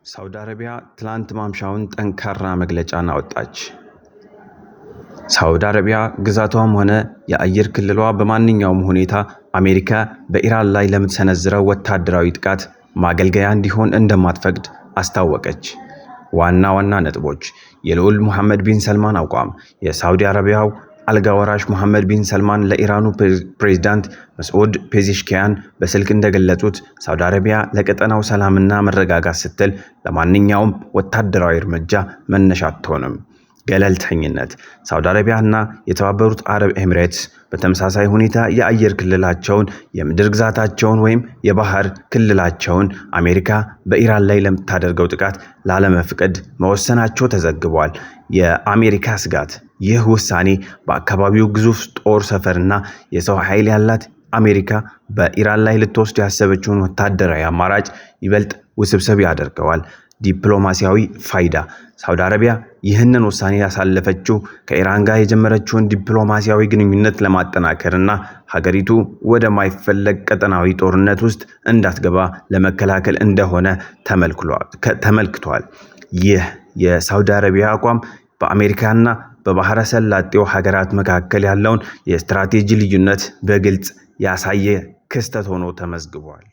ሳውዲ አረቢያ ትላንት ማምሻውን ጠንካራ መግለጫን አወጣች። ሳውዲ አረቢያ ግዛቷም ሆነ የአየር ክልሏ በማንኛውም ሁኔታ አሜሪካ በኢራን ላይ ለምትሰነዝረው ወታደራዊ ጥቃት ማገልገያ እንዲሆን እንደማትፈቅድ አስታወቀች። ዋና ዋና ነጥቦች የልዑል ሙሐመድ ቢን ሰልማን አቋም። የሳውዲ አረቢያው አልጋ ወራሽ ሙሐመድ ቢን ሰልማን ለኢራኑ ፕሬዝዳንት መስዑድ ፔዜሽኪያን በስልክ እንደገለጹት ሳውዲ አረቢያ ለቀጠናው ሰላምና መረጋጋት ስትል ለማንኛውም ወታደራዊ እርምጃ መነሻ አትሆንም። ገለልተኝነት። ሳውዲ አረቢያና የተባበሩት አረብ ኤሚሬትስ በተመሳሳይ ሁኔታ የአየር ክልላቸውን፣ የምድር ግዛታቸውን ወይም የባህር ክልላቸውን አሜሪካ በኢራን ላይ ለምታደርገው ጥቃት ላለመፍቀድ መወሰናቸው ተዘግቧል። የአሜሪካ ስጋት። ይህ ውሳኔ በአካባቢው ግዙፍ ጦር ሰፈርና የሰው ኃይል ያላት አሜሪካ በኢራን ላይ ልትወስድ ያሰበችውን ወታደራዊ አማራጭ ይበልጥ ውስብስብ ያደርገዋል። ዲፕሎማሲያዊ ፋይዳ። ሳውዲ አረቢያ ይህንን ውሳኔ ያሳለፈችው ከኢራን ጋር የጀመረችውን ዲፕሎማሲያዊ ግንኙነት ለማጠናከርና ሀገሪቱ ወደ ማይፈለግ ቀጠናዊ ጦርነት ውስጥ እንዳትገባ ለመከላከል እንደሆነ ተመልክቷል። ይህ የሳውዲ አረቢያ አቋም በአሜሪካና በባህረ ሰላጤው ሀገራት መካከል ያለውን የስትራቴጂ ልዩነት በግልጽ ያሳየ ክስተት ሆኖ ተመዝግቧል።